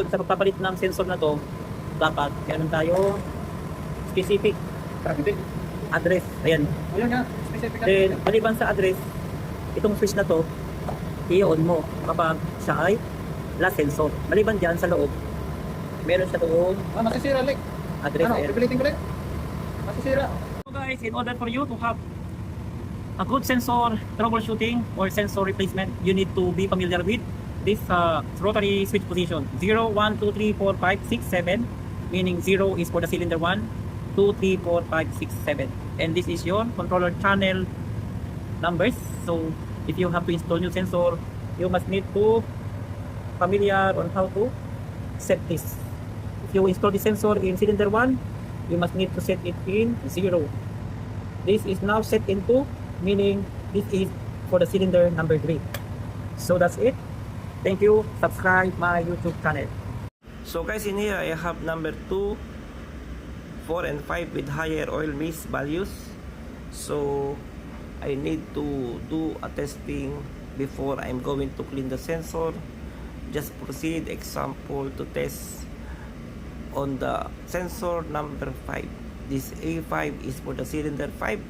Sa pagpapalit ng sensor na to, dapat meron tayo specific address. Ayan. Ayun nga, specific Then, maliban sa address, itong switch na to, i-on mo kapag siya ay last sensor. Maliban dyan sa loob, meron siya doon masisira, like. address. Ano, Ayan. pipilitin ko, like. Masisira. So guys, in order for you to have a good sensor troubleshooting or sensor replacement, you need to be familiar with this rotary switch position. 0, 1, 2, 3, 4, 5, 6, 7. Meaning 0 is for the cylinder 1, 2, 3, 4, 5, 6, 7. And this is your controller channel numbers. So if you have to install new sensor, you must need to familiar on how to set this. If you install the sensor in cylinder 1, you must need to set it in 0. This is now set in 2, meaning this is for the cylinder number 3. So that's it. Thank you. Subscribe my YouTube channel. So guys, in here I have number 2, 4 and 5 with higher oil mist values. So I need to do a testing before I'm going to clean the sensor. Just proceed example to test on the sensor number 5. This A5 is for the cylinder 5.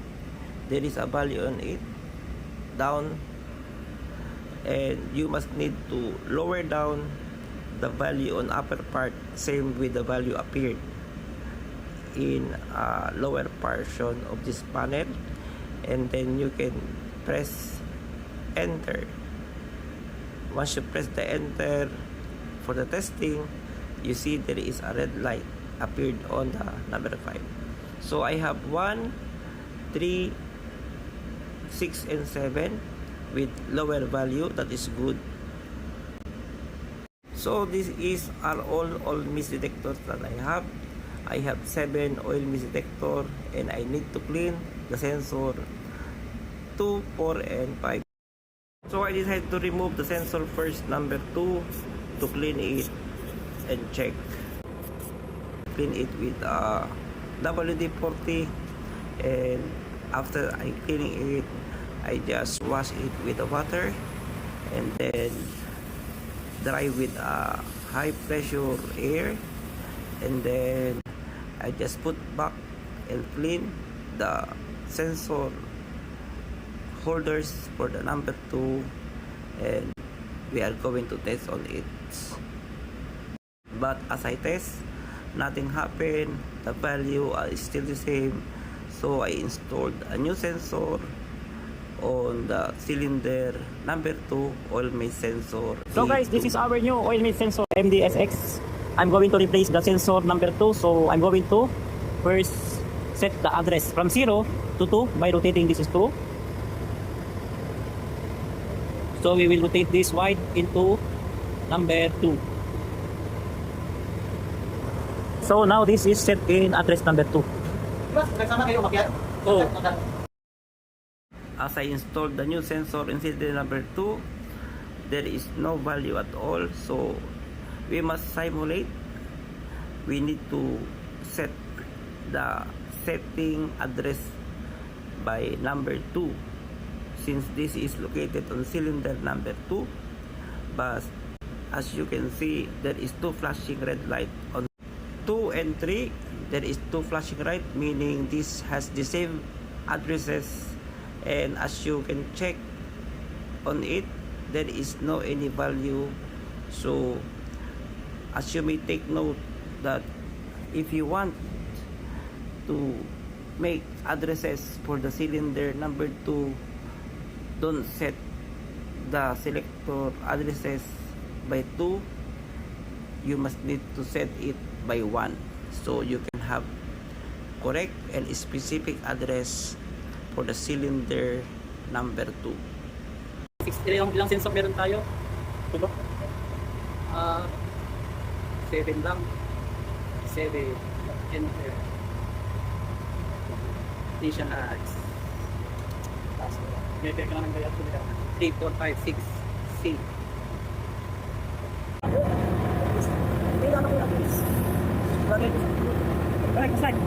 There is a value on it down, and you must need to lower down the value on upper part, same with the value appeared in lower portion of this panel, and then you can press enter. Once you press the enter for the testing, you see there is a red light appeared on the number 5. So I have 1, 3, 6 and 7 with lower value. That is good. So this is are all oil mist detectors that I have. I have 7 oil mist detector, and I need to clean the sensor 2, 4 and 5. So I decided to remove the sensor first, number 2, to clean it and check. Clean it with WD-40, and after I cleaning it, I just wash it with the water and then dry with high pressure air, and then I just put back and clean the sensor holders for the number 2, and we are going to test on it. But as I test, nothing happened. The value is still the same. So I installed a new sensor on the cylinder number 2 oil mist sensor. So guys, this is our new oil mist sensor MDSX. I'm going to replace the sensor number 2. So I'm going to first set the address from 0 to 2 by rotating this screw. So we will rotate this wide into number 2. So now this is set in address number 2. Nagsama kayo umakyat? Oh. As I installed the new sensor in cylinder number 2, there is no value at all. So we must simulate. We need to set the setting address by number 2, since this is located on cylinder number 2. But as you can see, there is 2 flashing red light on 2 and 3. There is 2 flashing red, meaning this has the same addresses, and as you can check on it, there is no any value. So as you may take note that if you want to make addresses for the cylinder number 2, don't set the selector addresses by 2. You must need to set it by 1, so you can have correct and specific address for the cylinder number 2. Ilang sensor meron tayo? 7 lang. 7. Enter. Initialize. Ngayon ka lang ng gaya. 3, 4, 5, 6. C. Kailangan ko lang this. Balik sa side.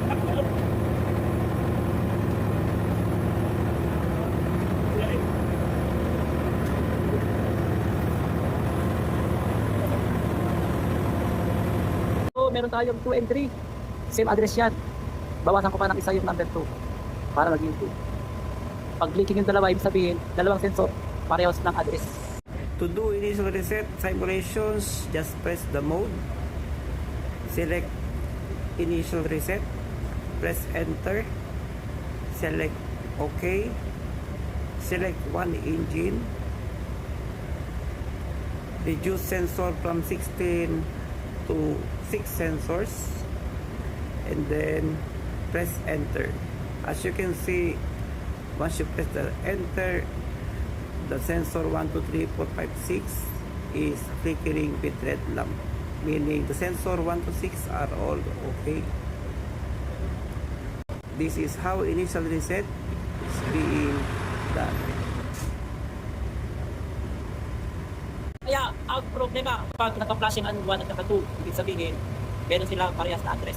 meron tayong 2 and 3. Same address yan. Bawasan ko pa ng isa yung number 2 para maging 2. Pag blinking yung dalawa, ibig sabihin, dalawang sensor, parehas ng address. To do initial reset simulations, just press the mode, select initial reset, press enter, select OK, select one engine, reduce sensor from 16 to 6 sensors, and then press enter. As you can see, once you press the enter, the sensor 1, 2, 3, 4, 5, 6 is flickering with red lamp, meaning the sensor 1 to 6 are all okay. This is how initial reset is being done. Kaya ang problema pag naka-flashing ang 1 at naka-2, ibig sabihin, meron sila parehas na address.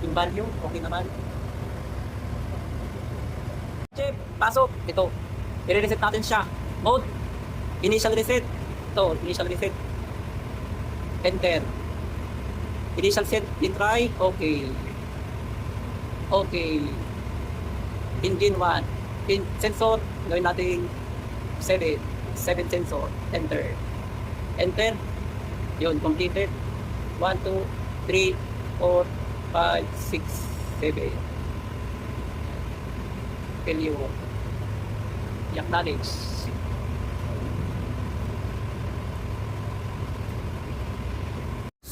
Yung value, okay naman. Chip, pasok. Ito. I-reset natin siya. Mode. Initial reset. Ito, initial reset. Enter. Initial set. Try. Okay. Okay. Engine 1. Sensor. Gawin natin 7. 7 sensor. Enter. Enter. Yun, completed. 1, 2, 3, 4, 5, 6, 7. Failure. I-acknowledge.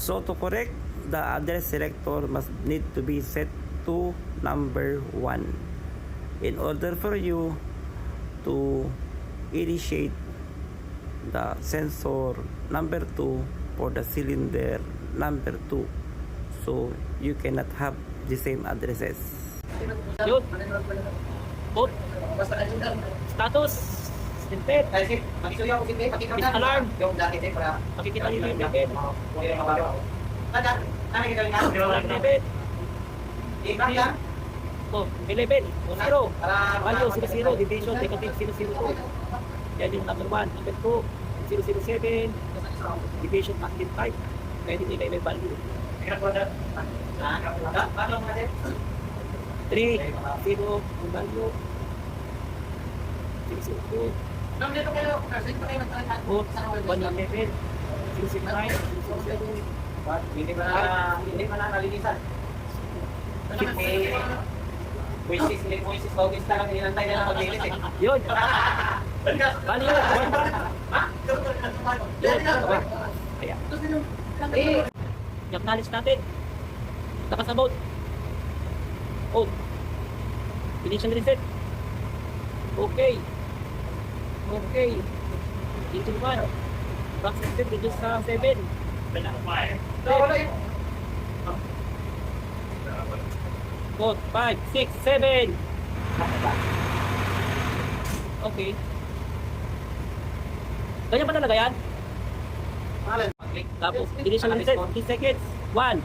So to correct, the address selector must need to be set to number 1 in order for you to initiate the sensor number 2 for the cylinder number 2, so you cannot have the same addresses. Yun. Put. Status. Tinted. Makisuyo ako sige, pakita Is alarm. yung dati para Makikita nyo yung level. Ano yung gawin Yung level. i-crack lang. Oh, may level. O 0. Value 0, 0. Division, negative 002. Yan yung number 1. Number 2, 007. Division, active type. Pwede nila yung value. 3, 0, yung value. 002. Dito kayo, kasi pa kayo nagtatangan. Oh, 1 yung level. 069, 007. Hindi pa na nalinisan. Voices, focus na lang inantay na lang mag-ilit eh. Yun. Value, 1 bar. Yun. Kaya. I-acknowledge natin. Nakasabot. Oh. Initial reset. Okay. Okay. Engine 1. Back system, reduce sa 7. 4, 5, 6, 7. Okay. Ganyan ba talaga yan? Tapos, initial reset, 15 seconds. 1,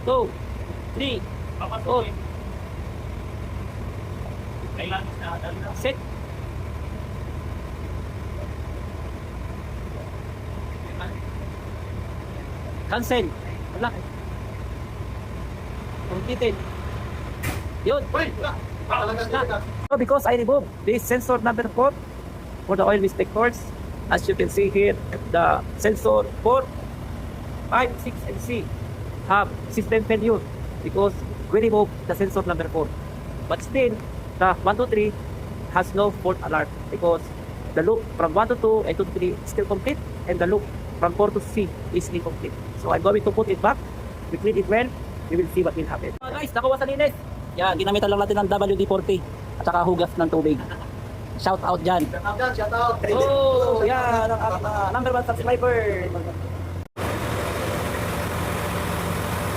2, 3, 4. Set. Cancel. Wala. Completed. Yun. So because I removed this sensor number 4 for the oil detectors, as you can see here, the sensor 4, 5, 6, and C have system failure because we removed the sensor number 4. But still, the 1 to 3 has no fault alert because the loop from 1 to 2 and 2 to 3 is still complete, and the loop from 4 to C is incomplete. So I'm going to put it back. We clean it well. We will see what will happen. Guys, nakuha sa linis. Yan, ginamitan lang natin ng WD-40 at saka hugas ng tubig. Shout out dyan. Shout out. Oh, yan, ang number 1 subscriber.